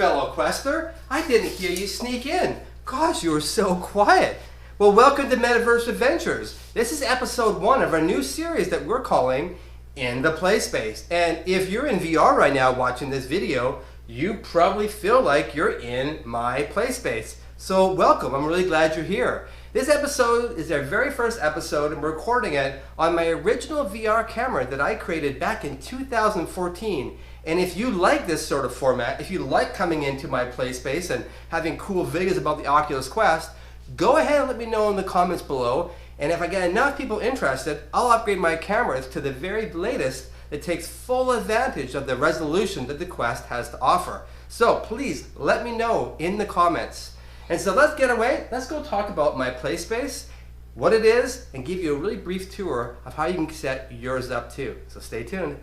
fellow Quester. I didn't hear you sneak in. Gosh, you were so quiet. Well, welcome to Metaverse Adventures. This is episode 1 of our new series that we're calling In the Play Space. And if you're in VR right now watching this video, you probably feel like you're in my play space. So welcome, I'm really glad you're here. This episode is our very first episode and we're recording it on my original VR camera that I created back in 2014. And if you like this sort of format, if you like coming into my play space and having cool videos about the Oculus Quest, go ahead and let me know in the comments below. And if I get enough people interested, I'll upgrade my cameras to the very latest that takes full advantage of the resolution that the Quest has to offer. So please let me know in the comments. And so let's get away. Let's go talk about my play space, what it is, and give you a really brief tour of how you can set yours up too. So stay tuned.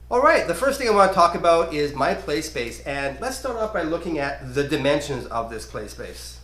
Alright, the first thing I want to talk about is my play space, and let's start off by looking at the dimensions of this play space.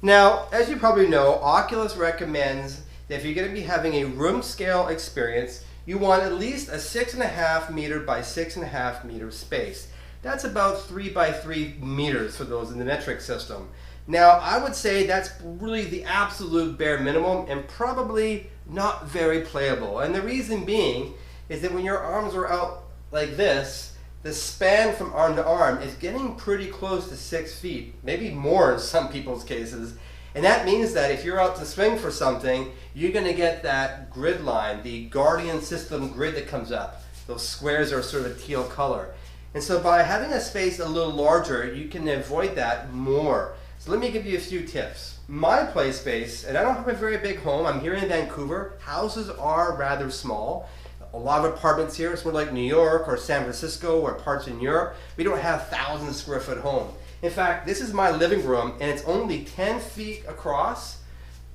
Now, as you probably know, Oculus recommends that if you're going to be having a room scale experience, you want at least a 6.5 meter by 6.5 meter space. That's about 3 by 3 meters for those in the metric system. Now, I would say that's really the absolute bare minimum and probably not very playable. And the reason being is that when your arms are out like this, the span from arm to arm is getting pretty close to 6 feet, maybe more in some people's cases. And that means that if you're out to swing for something, you're going to get that grid line, the Guardian System grid that comes up. Those squares are sort of teal color. And so by having a space a little larger, you can avoid that more. So let me give you a few tips. My play space, and I don't have a very big home, I'm here in Vancouver. Houses are rather small. A lot of apartments here, it's more like New York or San Francisco or parts in Europe. We don't have 1,000 square foot home. In fact, this is my living room and it's only 10 feet across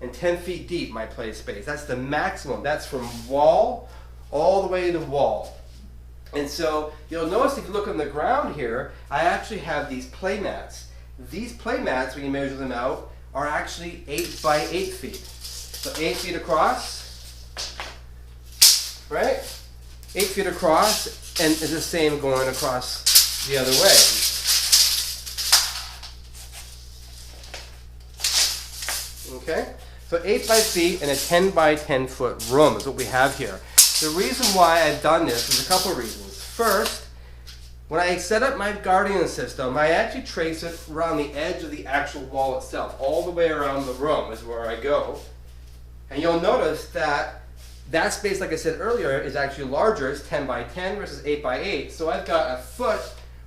and 10 feet deep, my play space. That's the maximum. That's from wall all the way to wall. And so you'll notice if you look on the ground here, I actually have these play mats. These play mats, when you measure them out, are actually 8 by 8 feet. So 8 feet across, right? 8 feet across, and it's the same going across the other way. Okay? So 8 by feet and a 10 by 10 foot room is what we have here. The reason why I've done this is a couple reasons. First, when I set up my Guardian system, I actually trace it around the edge of the actual wall itself. All the way around the room is where I go. And you'll notice that that space, like I said earlier, is actually larger. It's 10 by 10 versus 8 by 8. So I've got a foot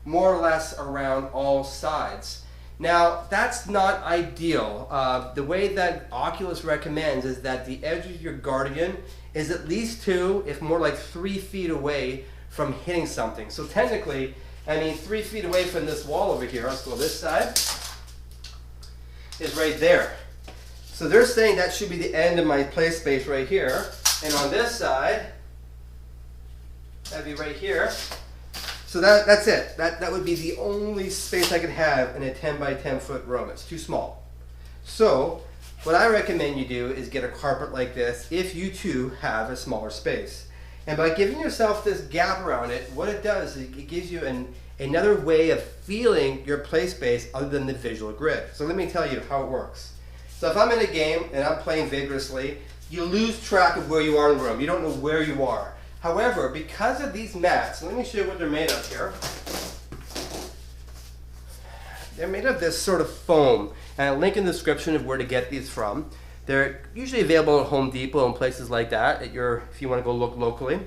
more or less around all sides. Now, that's not ideal. The way that Oculus recommends is that the edge of your Guardian is at least 2, if more like 3 feet away from hitting something. So technically, I mean 3 feet away from this wall over here, let's go this side, is right there. So they're saying that should be the end of my play space right here. And on this side, that'd be right here. So that's it. That would be the only space I could have in a 10 by 10 foot room. It's too small. So what I recommend you do is get a carpet like this if you too have a smaller space. And by giving yourself this gap around it, what it does is it gives you another way of feeling your play space other than the visual grid. So let me tell you how it works. So if I'm in a game and I'm playing vigorously, you lose track of where you are in the room. You don't know where you are. However, because of these mats, let me show you what they're made of here. They're made of this sort of foam, and I'll link in the description of where to get these from. They're usually available at Home Depot and places like that if you want to go look locally.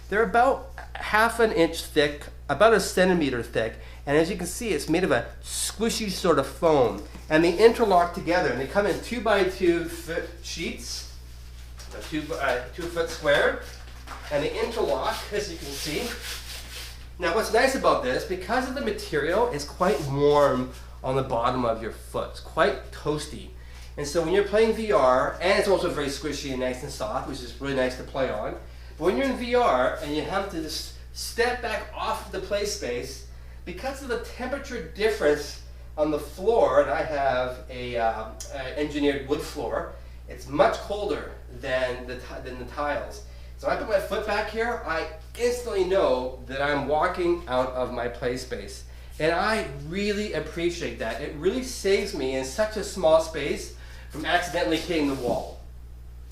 They're about ½ an inch thick, about a centimeter thick, and as you can see, it's made of a squishy sort of foam. And they interlock together, and they come in 2 by 2 foot sheets, 2 foot square, and they interlock, as you can see. Now what's nice about this, because of the material, it's quite warm on the bottom of your foot. It's quite toasty. And so when you're playing VR, and it's also very squishy and nice and soft, which is really nice to play on, but when you're in VR and you have to just step back off the play space, because of the temperature difference on the floor, and I have a engineered wood floor, it's much colder than the tiles. So I put my foot back here, I instantly know that I'm walking out of my play space. And I really appreciate that. It really saves me in such a small space from accidentally hitting the wall.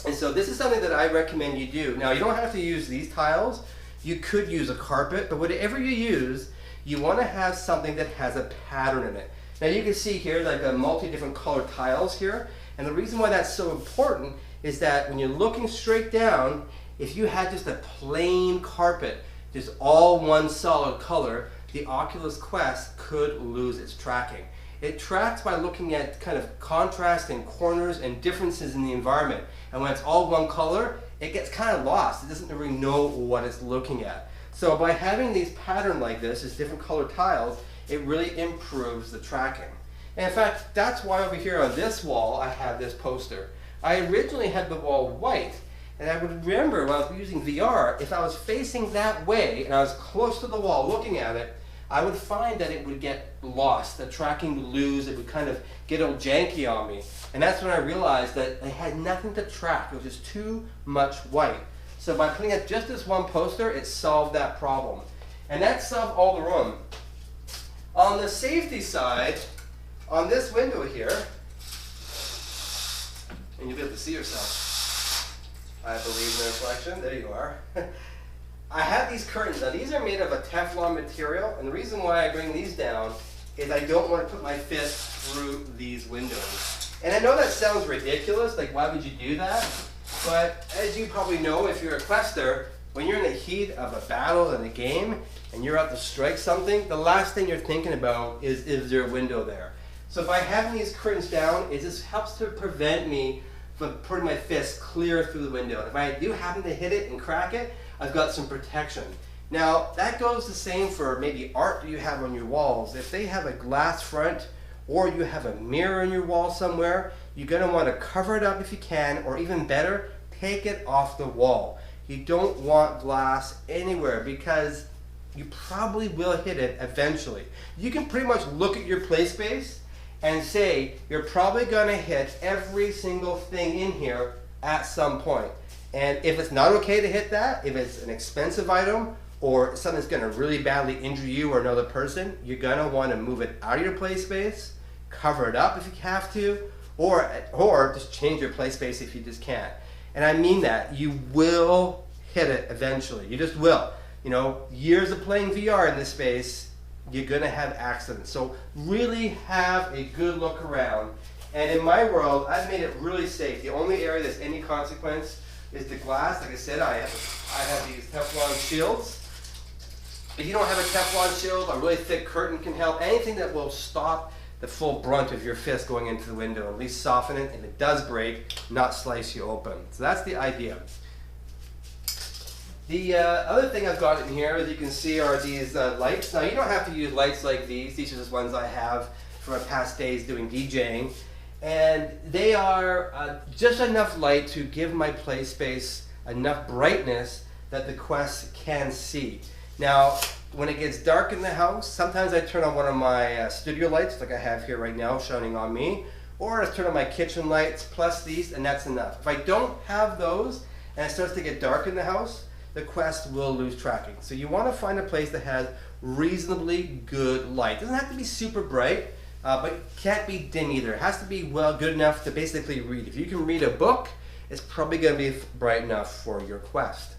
And so this is something that I recommend you do. Now, you don't have to use these tiles. You could use a carpet, but whatever you use, you want to have something that has a pattern in it. Now you can see here like a multi-different colored tiles here. And the reason why that's so important is that when you're looking straight down, if you had just a plain carpet, just all one solid color, the Oculus Quest could lose its tracking. It tracks by looking at kind of contrast and corners and differences in the environment. And when it's all one color, it gets kind of lost. It doesn't really know what it's looking at. So by having these pattern like this, these different colored tiles, it really improves the tracking. And in fact, that's why over here on this wall, I have this poster. I originally had the wall white. And I would remember when I was using VR, if I was facing that way and I was close to the wall looking at it, I would find that it would get lost, the tracking would lose, it would kind of get all janky on me. And that's when I realized that I had nothing to track, it was just too much white. So by putting up just this one poster, it solved that problem. And that solved all the room. On the safety side, on this window here, and you'll be able to see yourself, I believe in the reflection. There you are. I have these curtains. Now these are made of a Teflon material, and the reason why I bring these down is I don't want to put my fist through these windows. And I know that sounds ridiculous, like why would you do that? But as you probably know, if you're a quester, when you're in the heat of a battle in a game and you're out to strike something, the last thing you're thinking about is there a window there? So by having these curtains down, it just helps to prevent me from putting my fist clear through the window. If I do happen to hit it and crack it, I've got some protection. Now, that goes the same for maybe art that you have on your walls. If they have a glass front or you have a mirror in your wall somewhere, you're going to want to cover it up if you can, or even better, take it off the wall. You don't want glass anywhere because you probably will hit it eventually. You can pretty much look at your play space and say you're probably going to hit every single thing in here at some point. And if it's not okay to hit that, if it's an expensive item or something that's going to really badly injure you or another person, you're going to want to move it out of your play space, cover it up if you have to, or just change your play space if you just can't. And I mean that. You will hit it eventually. You just will. You know, years of playing VR in this space, you're going to have accidents. So really have a good look around. And in my world, I've made it really safe. The only area that's any consequence is the glass. Like I said, I have these Teflon shields. If you don't have a Teflon shield, a really thick curtain can help. Anything that will stop the full brunt of your fist going into the window, at least soften it, and if it does break, not slice you open. So that's the idea. The other thing I've got in here, as you can see, are these lights. Now you don't have to use lights like these. These are just ones I have from my past days doing DJing. And they are just enough light to give my play space enough brightness that the Quest can see. Now, when it gets dark in the house, sometimes I turn on one of my studio lights, like I have here right now, shining on me, or I turn on my kitchen lights plus these, and that's enough. If I don't have those, and it starts to get dark in the house, the Quest will lose tracking. So you want to find a place that has reasonably good light. It doesn't have to be super bright, but it can't be dim either. It has to be good enough to basically read. If you can read a book, it's probably going to be bright enough for your Quest.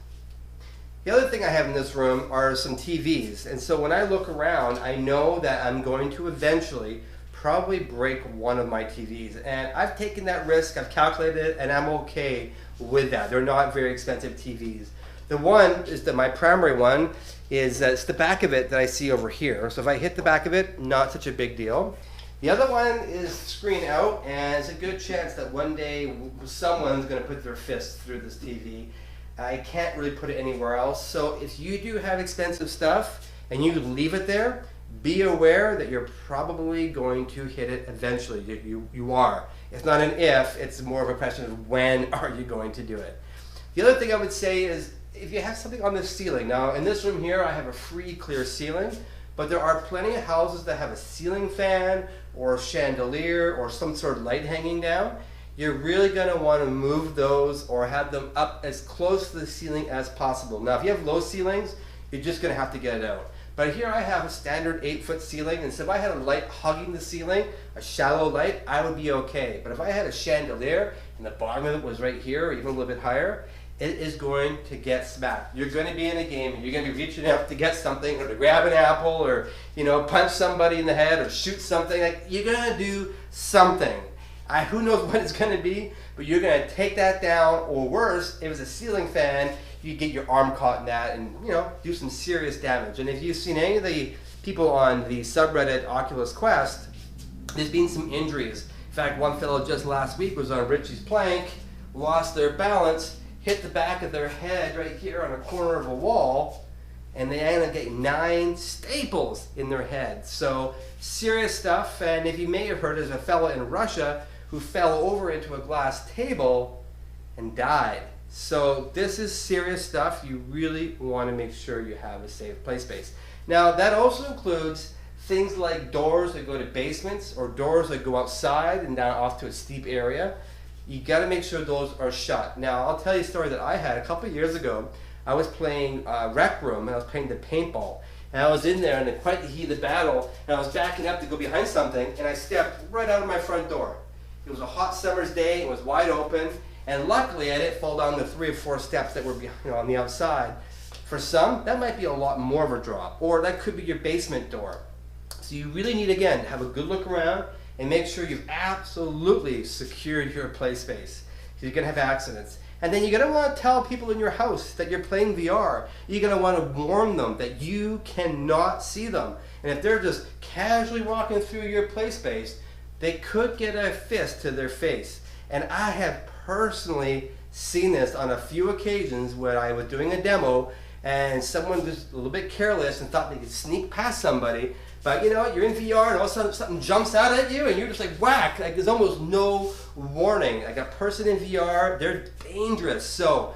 The other thing I have in this room are some TVs, and so when I look around, I know that I'm going to eventually probably break one of my TVs, and I've taken that risk, I've calculated it, and I'm okay with that. They're not very expensive TVs. The one is my primary one is it's the back of it that I see over here. So if I hit the back of it, not such a big deal. The other one is screen out, and it's a good chance that one day someone's going to put their fist through this TV. I can't really put it anywhere else. So if you do have expensive stuff and you leave it there, be aware that you're probably going to hit it eventually. You are. It's not an if, it's more of a question of when are you going to do it. The other thing I would say is if you have something on the ceiling. Now in this room here I have a free clear ceiling, but there are plenty of houses that have a ceiling fan or chandelier or some sort of light hanging down, you're really going to want to move those or have them up as close to the ceiling as possible. Now, if you have low ceilings, you're just going to have to get it out. But here I have a standard 8-foot ceiling, and so if I had a light hugging the ceiling, a shallow light, I would be okay. But if I had a chandelier and the bottom of it was right here or even a little bit higher, it is going to get smacked. You're going to be in a game and you're going to be reaching out to get something or to grab an apple or, you know, punch somebody in the head or shoot something. Like, you're going to do something. Who knows what it's going to be, but you're going to take that down, or worse, if it's a ceiling fan, you get your arm caught in that and, you know, do some serious damage. And if you've seen any of the people on the subreddit Oculus Quest, there's been some injuries. In fact, one fellow just last week was on Richie's plank, lost their balance, hit the back of their head right here on a corner of a wall, and they ended up getting 9 staples in their head. So serious stuff. And if you may have heard, there's a fellow in Russia who fell over into a glass table and died. So this is serious stuff. You really want to make sure you have a safe play space. Now, that also includes things like doors that go to basements or doors that go outside and down off to a steep area. You got to make sure those are shut. Now, I'll tell you a story that I had a couple of years ago. I was playing Rec Room, and I was playing the paintball. And I was in there, and in quite the heat of the battle, and I was backing up to go behind something, and I stepped right out of my front door. It was a hot summer's day, it was wide open, and luckily I didn't fall down the 3 or 4 steps that were on the outside. For some, that might be a lot more of a drop, or that could be your basement door. So you really need, again, to have a good look around and make sure you've absolutely secured your play space. You're going to have accidents. And then you're going to want to tell people in your house that you're playing VR. You're going to want to warn them that you cannot see them. And if they're just casually walking through your play space, they could get a fist to their face. And I have personally seen this on a few occasions where I was doing a demo and someone was a little bit careless and thought they could sneak past somebody. But you know, you're in VR and all of a sudden something jumps out at you and you're just like whack. Like, there's almost no warning. Like, a person in VR, they're dangerous. So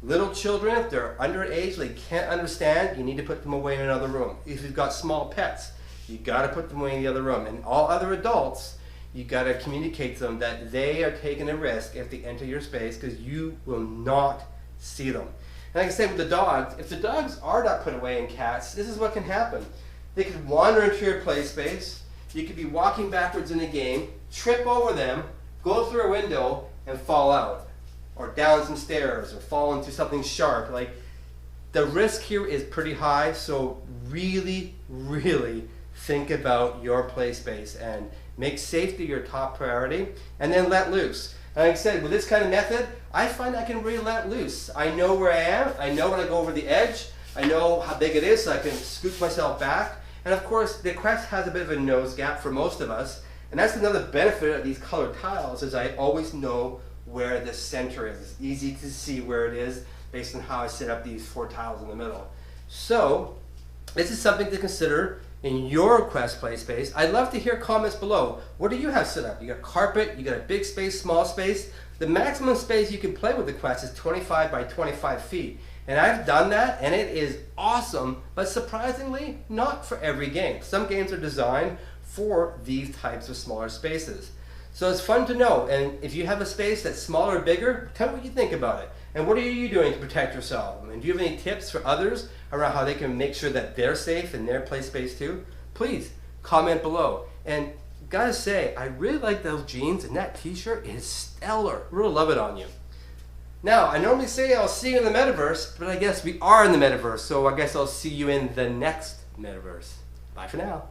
little children, if they're underage, they can't understand, you need to put them away in another room. If you've got small pets, you got to put them away in the other room. And all other adults, you got to communicate to them that they are taking a risk if they enter your space, because you will not see them. And like I said with the dogs, if the dogs are not put away, and cats, this is what can happen. They could wander into your play space. You could be walking backwards in a game, trip over them, go through a window, and fall out, or down some stairs, or fall into something sharp. Like, the risk here is pretty high. So really, really think about your play space and make safety your top priority, and then let loose. And like I said, with this kind of method, I find I can really let loose. I know where I am. I know when I go over the edge. I know how big it is, so I can scoot myself back. And of course, the Quest has a bit of a nose gap for most of us. And that's another benefit of these colored tiles, is I always know where the center is. It's easy to see where it is based on how I set up these 4 tiles in the middle. So this is something to consider in your Quest Play Space. I'd love to hear comments below. What do you have set up? You got carpet, you got a big space, small space. The maximum space you can play with the Quest is 25 by 25 feet. And I've done that, and it is awesome, but surprisingly, not for every game. Some games are designed for these types of smaller spaces. So it's fun to know, and if you have a space that's smaller or bigger, tell me what you think about it. And what are you doing to protect yourself? And do you have any tips for others around how they can make sure that they're safe in their play space too? Please comment below. And gotta say, I really like those jeans, and that t-shirt is stellar. Really love it on you. Now, I normally say I'll see you in the Metaverse, but I guess we are in the Metaverse, so I guess I'll see you in the next Metaverse. Bye for now.